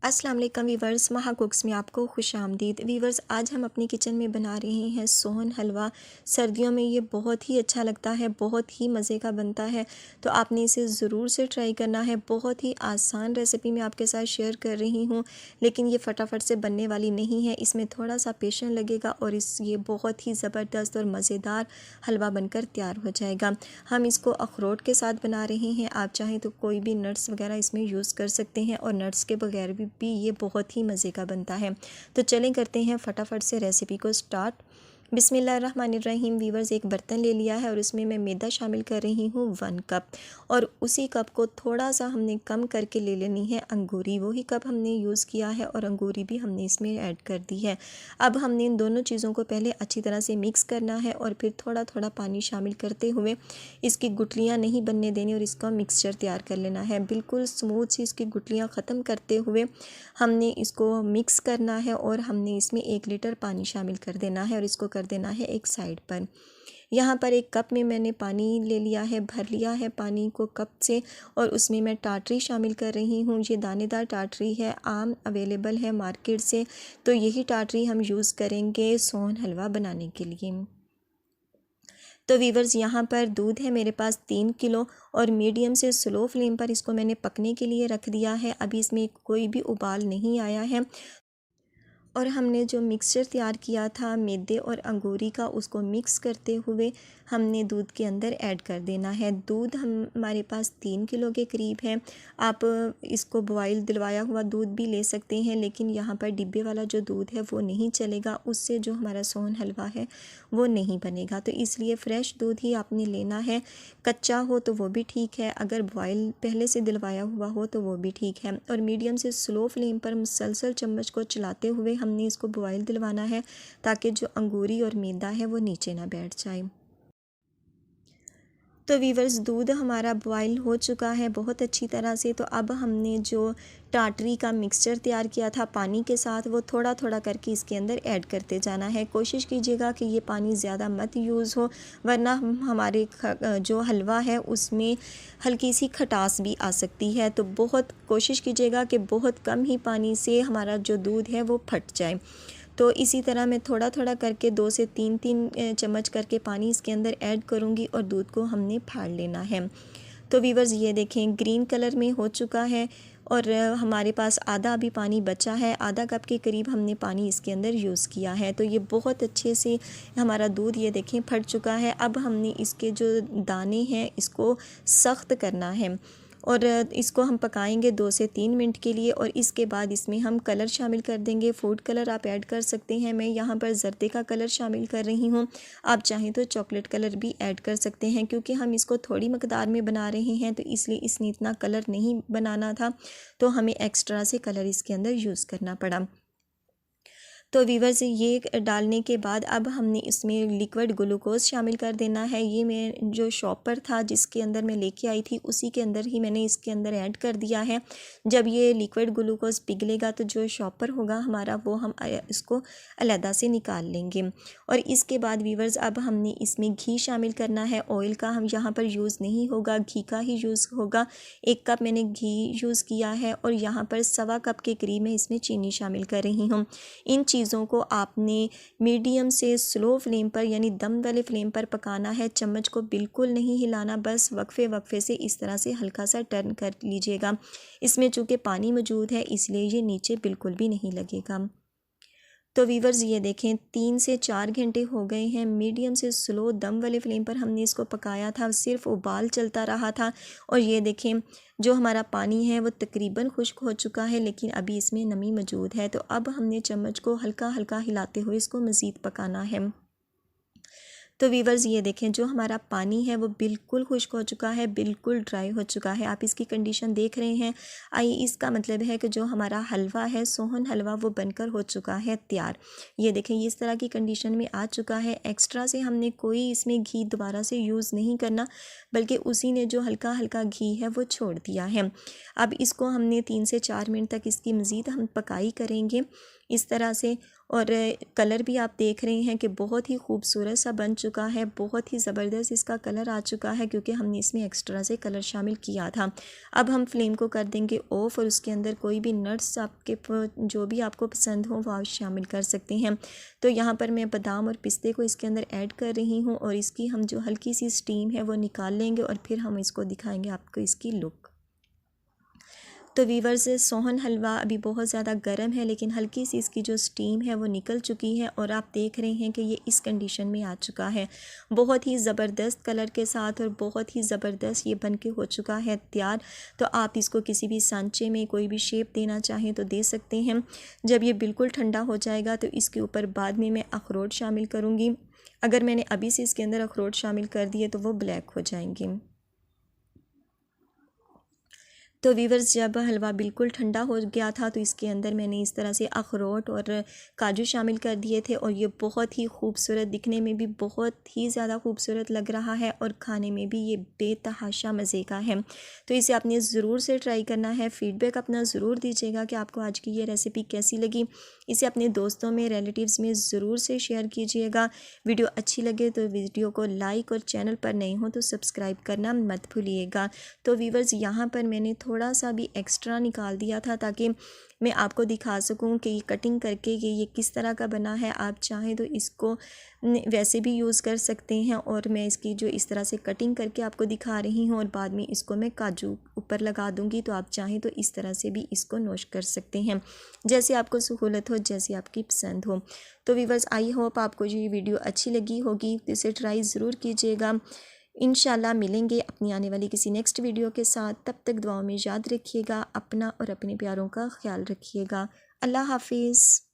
अस्सलाम वालेकुम वीवर्स, महा कुक्स में आपको खुशामदीद। वीवर्स, आज हम अपनी किचन में बना रहे हैं सोहन हलवा। सर्दियों में ये बहुत ही अच्छा लगता है, बहुत ही मज़े का बनता है, तो आपने इसे ज़रूर से ट्राई करना है। बहुत ही आसान रेसिपी मैं आपके साथ शेयर कर रही हूँ, लेकिन ये फटाफट से बनने वाली नहीं है। इसमें थोड़ा सा पेशेंस लगेगा और ये बहुत ही ज़बरदस्त और मज़ेदार हलवा बनकर तैयार हो जाएगा। हम इसको अखरोट के साथ बना रहे हैं। आप चाहें तो कोई भी नट्स वगैरह इसमें यूज़ कर सकते हैं, और नट्स के बगैर भी ये बहुत ही मज़े का बनता है। तो चलें करते हैं फटाफट से रेसिपी को स्टार्ट। बिस्मिल्लाहिर्रहमानिर्रहीम। वीवर्स, एक बर्तन ले लिया है और उसमें मैं मैदा शामिल कर रही हूँ 1 कप, और उसी कप को थोड़ा सा हमने कम करके ले लेनी है अंगूरी। वही कप हमने यूज़ किया है और अंगूरी भी हमने इसमें ऐड कर दी है। अब हमने इन दोनों चीज़ों को पहले अच्छी तरह से मिक्स करना है और फिर थोड़ा थोड़ा पानी शामिल करते हुए इसकी गुठलियाँ नहीं बनने देनी और इसका मिक्सचर तैयार कर लेना है। बिल्कुल स्मूथ सी इसकी गुठलियाँ ख़त्म करते हुए हमने इसको मिक्स करना है और हमने इसमें 1 लीटर पानी शामिल कर देना है और इसको कर देना है एक साइड पर। यहाँ पर एक कप में मैंने पानी ले लिया है, भर लिया है पानी को कप से, और उसमें मैं टाटरी शामिल कर रही हूँ। ये दानेदार टाटरी है, आम अवेलेबल है मार्केट से, तो यही टाटरी हम यूज़ करेंगे सोहन हलवा बनाने के लिए। तो वीवर्स, यहाँ पर दूध है मेरे पास 3 किलो, और मीडियम से स्लो फ्लेम पर इसको मैंने पकने के लिए रख दिया है। अभी इसमें कोई भी उबाल नहीं आया है, और हमने जो मिक्सचर तैयार किया था मैदे और अंगूरी का, उसको मिक्स करते हुए हमने दूध के अंदर ऐड कर देना है। दूध हमारे पास 3 किलो के करीब है। आप इसको बॉयल दिलवाया हुआ दूध भी ले सकते हैं, लेकिन यहाँ पर डिब्बे वाला जो दूध है वो नहीं चलेगा, उससे जो हमारा सोहन हलवा है वो नहीं बनेगा। तो इसलिए फ़्रेश दूध ही आपने लेना है। कच्चा हो तो वो भी ठीक है, अगर बॉयल पहले से दिलवाया हुआ हो तो वो भी ठीक है। और मीडियम से स्लो फ्लेम पर मुसलसल चम्मच को चलाते हुए हमने इसको बॉयल दिलवाना है, ताकि जो अंगूरी और मैदा है वो नीचे ना बैठ जाए। तो वीवर्स, दूध हमारा बॉयल हो चुका है बहुत अच्छी तरह से। तो अब हमने जो टाटरी का मिक्सचर तैयार किया था पानी के साथ, वो थोड़ा थोड़ा करके इसके अंदर ऐड करते जाना है। कोशिश कीजिएगा कि ये पानी ज़्यादा मत यूज़ हो, वरना हमारे जो हलवा है उसमें हल्की सी खटास भी आ सकती है। तो बहुत कोशिश कीजिएगा कि बहुत कम ही पानी से हमारा जो दूध है वो फट जाए। तो इसी तरह मैं थोड़ा थोड़ा करके 2 से 3 चम्मच करके पानी इसके अंदर ऐड करूँगी, और दूध को हमने फाड़ लेना है। तो वीवर्स, ये देखें ग्रीन कलर में हो चुका है, और हमारे पास आधा अभी पानी बचा है। आधा कप के करीब हमने पानी इसके अंदर यूज़ किया है। तो ये बहुत अच्छे से हमारा दूध ये देखें फट चुका है। अब हमने इसके जो दाने हैं इसको सख्त करना है, और इसको हम पकाएंगे 2 से 3 मिनट के लिए, और इसके बाद इसमें हम कलर शामिल कर देंगे। फूड कलर आप ऐड कर सकते हैं। मैं यहाँ पर जर्दे का कलर शामिल कर रही हूँ, आप चाहें तो चॉकलेट कलर भी ऐड कर सकते हैं। क्योंकि हम इसको थोड़ी मकदार में बना रहे हैं, तो इसलिए इसने इतना कलर नहीं बनाना था, तो हमें एक्स्ट्रा से कलर इसके अंदर यूज़ करना पड़ा। तो वीवर्स, ये डालने के बाद अब हमने इसमें लिक्विड ग्लूकोज़ शामिल कर देना है। ये मैं जो शॉपर था जिसके अंदर मैं लेके आई थी, उसी के अंदर ही मैंने इसके अंदर ऐड कर दिया है। जब ये लिक्विड ग्लूकोज़ पिघलेगा तो जो शॉपर होगा हमारा वो हम इसको अलहदा से निकाल लेंगे। और इसके बाद वीवर्स, अब हमने इसमें घी शामिल करना है। ऑयल का हम यहाँ पर यूज़ नहीं होगा, घी का ही यूज़ होगा। 1 कप मैंने घी यूज़ किया है, और यहाँ पर 1.25 कप के करीब मैं इसमें चीनी शामिल कर रही हूँ। इन चीज़ों को आपने मीडियम से स्लो फ्लेम पर, यानी दम वाले फ्लेम पर पकाना है। चम्मच को बिल्कुल नहीं हिलाना, बस वक्फे वक्फे से इस तरह से हल्का सा टर्न कर लीजिएगा। इसमें चूँकि पानी मौजूद है इसलिए ये नीचे बिल्कुल भी नहीं लगेगा। तो वीवर्स, ये देखें 3 से 4 घंटे हो गए हैं। मीडियम से स्लो दम वाले फ्लेम पर हमने इसको पकाया था, सिर्फ उबाल चलता रहा था। और ये देखें जो हमारा पानी है वो तकरीबन खुश्क हो चुका है, लेकिन अभी इसमें नमी मौजूद है। तो अब हमने चम्मच को हल्का हल्का हिलाते हुए इसको मज़ीद पकाना है। तो वीवर्स, ये देखें जो हमारा पानी है वो बिल्कुल खुश्क हो चुका है, बिल्कुल ड्राई हो चुका है। आप इसकी कंडीशन देख रहे हैं। इसका मतलब है कि जो हमारा हलवा है सोहन हलवा वो बनकर हो चुका है तैयार। ये देखें इस तरह की कंडीशन में आ चुका है। एक्स्ट्रा से हमने कोई इसमें घी दोबारा से यूज़ नहीं करना, बल्कि उसी ने जो हल्का हल्का घी है वो छोड़ दिया है। अब इसको हमने 3 से 4 मिनट तक इसकी मज़ीद हम पकाई करेंगे इस तरह से। और कलर भी आप देख रहे हैं कि बहुत ही खूबसूरत सा बन चुका है, बहुत ही ज़बरदस्त इसका कलर आ चुका है क्योंकि हमने इसमें एक्स्ट्रा से कलर शामिल किया था। अब हम फ्लेम को कर देंगे ऑफ और उसके अंदर कोई भी नट्स आपके जो भी आपको पसंद हो वो आप शामिल कर सकते हैं। तो यहाँ पर मैं बादाम और पिस्ते को इसके अंदर ऐड कर रही हूँ और इसकी हम जो हल्की सी स्टीम है वो निकाल लेंगे और फिर हम इसको दिखाएंगे आपको इसकी लुक। तो वीवर्स, सोहन हलवा अभी बहुत ज़्यादा गर्म है लेकिन हल्की सी इसकी जो स्टीम है वो निकल चुकी है और आप देख रहे हैं कि ये इस कंडीशन में आ चुका है, बहुत ही ज़बरदस्त कलर के साथ और बहुत ही ज़बरदस्त ये बन के हो चुका है तैयार। तो आप इसको किसी भी सांचे में कोई भी शेप देना चाहें तो दे सकते हैं। जब ये बिल्कुल ठंडा हो जाएगा तो इसके ऊपर बाद में मैं अखरोट शामिल करूँगी। अगर मैंने अभी से इसके अंदर अखरोट शामिल कर दिए तो वो ब्लैक हो जाएंगे। तो वीवर्स, जब हलवा बिल्कुल ठंडा हो गया था तो इसके अंदर मैंने इस तरह से अखरोट और काजू शामिल कर दिए थे और ये बहुत ही खूबसूरत, दिखने में भी बहुत ही ज़्यादा खूबसूरत लग रहा है और खाने में भी ये बेतहाशा मज़े का है। तो इसे आपने ज़रूर से ट्राई करना है। फ़ीडबैक अपना ज़रूर दीजिएगा कि आपको आज की ये रेसिपी कैसी लगी। इसे अपने दोस्तों में, रिलेटिव्स में ज़रूर से शेयर कीजिएगा। वीडियो अच्छी लगे तो वीडियो को लाइक और चैनल पर नए हो तो सब्सक्राइब करना मत भूलिएगा। तो वीवर्स, यहाँ पर मैंने थोड़ा सा भी एक्स्ट्रा निकाल दिया था ताकि मैं आपको दिखा सकूं कि ये कटिंग करके कि ये किस तरह का बना है। आप चाहें तो इसको वैसे भी यूज़ कर सकते हैं और मैं इसकी जो इस तरह से कटिंग करके आपको दिखा रही हूं और बाद में इसको मैं काजू ऊपर लगा दूंगी। तो आप चाहें तो इस तरह से भी इसको नोश कर सकते हैं, जैसे आपको सहूलत हो, जैसे आपकी पसंद हो। तो वीवर्स, आई होप आपको जो ये वीडियो अच्छी लगी होगी, तो इसे ट्राई ज़रूर कीजिएगा। इंशाल्लाह मिलेंगे अपनी आने वाली किसी नेक्स्ट वीडियो के साथ। तब तक दुआओं में याद रखिएगा, अपना और अपने प्यारों का ख्याल रखिएगा। अल्लाह हाफिज़।